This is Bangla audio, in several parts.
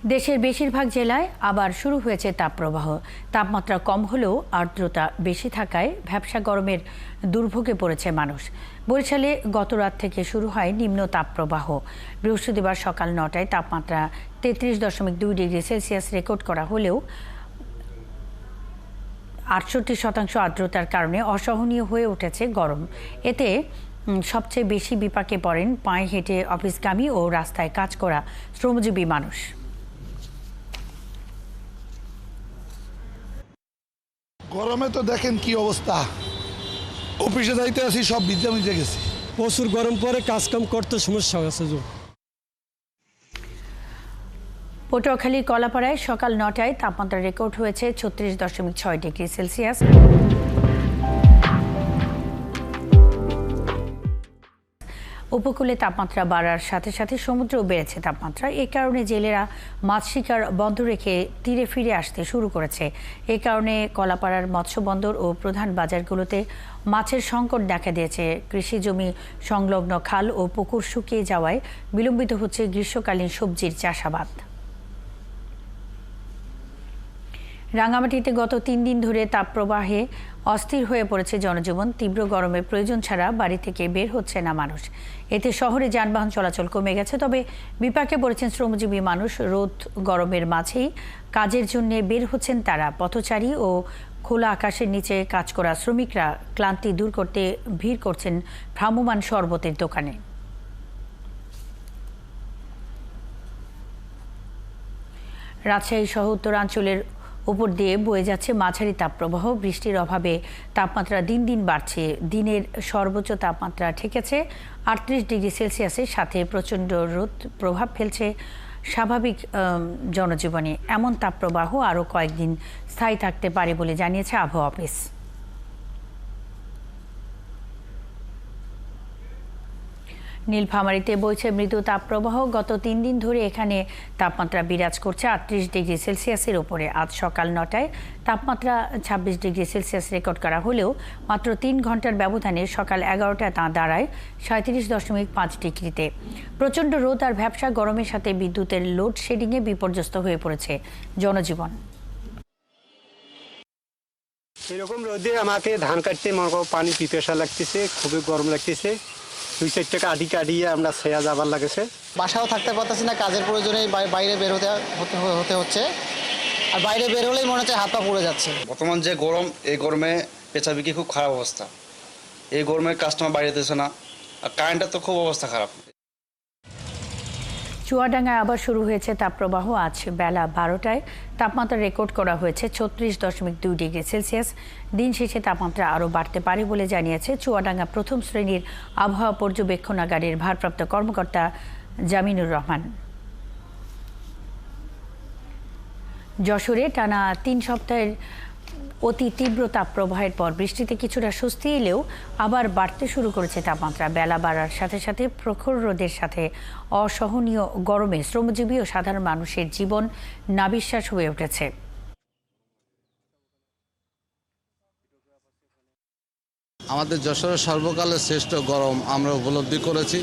দেশের বেশিরভাগ জেলায় আবার শুরু হয়েছে তাপপ্রবাহ। তাপমাত্রা কম হলেও আর্দ্রতা বেশি থাকায় ভ্যাপসা গরমের দুর্ভোগে পড়েছে মানুষ। বরিশালে গত রাত থেকে শুরু হয় নিম্ন তাপপ্রবাহ। বৃহস্পতিবার সকাল ৯টায় তাপমাত্রা ৩৩.২ ডিগ্রি সেলসিয়াস রেকর্ড করা হলেও ৬৮% আর্দ্রতার কারণে অসহনীয় হয়ে উঠেছে গরম। এতে সবচেয়ে বেশি বিপাকে পড়েন পায়ে হেঁটে অফিসগামী ও রাস্তায় কাজ করা শ্রমজীবী মানুষ। গরমে তো দেখেন কি অবস্থা, অফিসে যাইতে আছি সব ভিজে ভিজে গেছি। প্রচুর গরম পরে কাজকাম করতে সমস্যা হয়েছে। পটুয়াখালীর কলাপাড়ায় সকাল ৯টায় তাপমাত্রা রেকর্ড হয়েছে ৩৬.৬ ডিগ্রি সেলসিয়াস। উপকূলে তাপমাত্রা বাড়ার সাথে সাথে সমুদ্রেও বেড়েছে তাপমাত্রা। এ কারণে জেলেরা মাছ শিকার বন্ধ রেখে তীরে ফিরে আসতে শুরু করেছে। এ কারণে কলাপাড়ার মৎস্য বন্দর ও প্রধান বাজারগুলোতে মাছের সংকট দেখা দিয়েছে। কৃষি জমি সংলগ্ন খাল ও পুকুর শুকিয়ে যাওয়ায় বিলম্বিত হচ্ছে গ্রীষ্মকালীন সবজির চাষাবাদ। রাঙামাটিতে গত ৩ দিন ধরে তাপপ্রবাহে অস্থির হয়ে পড়েছে জনজীবন। তীব্র গরমে প্রয়োজন ছাড়া বাড়ি থেকে বের হচ্ছে না মানুষ। এতে শহরে যানবাহন চলাচল কমে গেছে। তবে বিপাকে পড়েছেন শ্রমজীবী মানুষ। রোদ গরমের মাঝেই কাজের জন্য বের হচ্ছেন তারা। পথচারী ও খোলা আকাশের নিচে কাজ করা শ্রমিকরা ক্লান্তি দূর করতে ভিড় করছেন ভ্রাম্যমাণ শরবতের দোকানে। রাজশাহী সহ উত্তরাঞ্চলের উপর দিয়ে বয়ে যাচ্ছে মাঝারি তাপপ্রবাহ। বৃষ্টির অভাবে তাপমাত্রা দিন দিন বাড়ছে। দিনের সর্বোচ্চ তাপমাত্রা ঠেকেছে ৩৮ ডিগ্রি সেলসিয়াসের সাথে প্রচণ্ড রোদ প্রভাব ফেলছে স্বাভাবিক জনজীবনে। এমন তাপপ্রবাহ আরও কয়েকদিন স্থায়ী থাকতে পারে বলে জানিয়েছে আবহাওয়া অফিস। নীলফামারীতে বইছে মৃদু তাপপ্রবাহ। গত ৩ দিন ধরে এখানে তাপমাত্রা বিরাজ করছে ৩৮ ডিগ্রি সেলসিয়াসের ওপরে। আজ সকাল ৯টায় তাপমাত্রা ২৬ ডিগ্রি সেলসিয়াস রেকর্ড করা হলেও মাত্র ৩ ঘন্টার ব্যবধানে সকাল ১১টায় তা দাঁড়ায় ৩৭.৫ ডিগ্রিতে। প্রচণ্ড রোদ আর ভ্যাপসা গরমের সাথে বিদ্যুতের লোডশেডিংয়ে বিপর্যস্ত হয়ে পড়েছে জনজীবন। এরকম রোদে আমাকে ধান কাটতে মনে করো পানি পিপাসা লাগতেছে, খুবই গরম লাগতেছে। ২-৪ টাকা কাটিয়ে আমরা ছেয়া যাবার লাগেছে। বাসাও থাকতে পারতেছি না, কাজের প্রয়োজনে বাইরে বের হতে হচ্ছে। আর বাইরে বের হলেই মনে হচ্ছে হাত পা পুড়ে যাচ্ছে। বর্তমান যে গরম, এই গরমে পেঁচাবিকি খুব খারাপ অবস্থা। এই গরমে কাস্টমার বাইরে যেতেছে না, আর কারেন্টের তো খুব অবস্থা খারাপ। চুয়াডাঙ্গায় আবার শুরু হয়েছে তাপপ্রবাহ। আজ বেলা ১২টায় তাপমাত্রা রেকর্ড করা হয়েছে ৩৬.২ ডিগ্রি সেলসিয়াস। দিন শেষে তাপমাত্রা আরও বাড়তে পারে বলে জানিয়েছে চুয়াডাঙ্গা প্রথম শ্রেণীর আবহাওয়া পর্যবেক্ষণাগারের ভারপ্রাপ্ত কর্মকর্তা জামিনুর রহমান। যশোরে টানা ৩ সপ্তাহের অতি তীব্র তাপপ্রবাহের পর বৃষ্টিতে কিছুটা স্বস্তি এলেও আবার বাড়তে শুরু করেছে তাপমাত্রা। বেলা বাড়ার সাথে সাথে প্রখর রোদের সাথে অসহনীয় গরমে শ্রমজীবী ও সাধারণ মানুষের জীবন নাবিশ্বাস হয়ে উঠেছে। আমাদের যশোরের সর্বকালের শ্রেষ্ঠ গরম আমরা উপলব্ধি করেছি,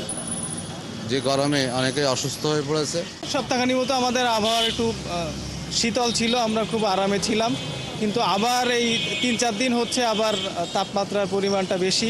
যে গরমে অনেকেই অসুস্থ হয়ে পড়েছে। সপ্তাহখানি মতো আমাদের আবহাওয়া একটু শীতল ছিল, আমরা খুব আরামে ছিলাম। কিন্তু আবার এই ৩-৪ দিন হচ্ছে আবার তাপমাত্রার পরিমাণটা বেশি।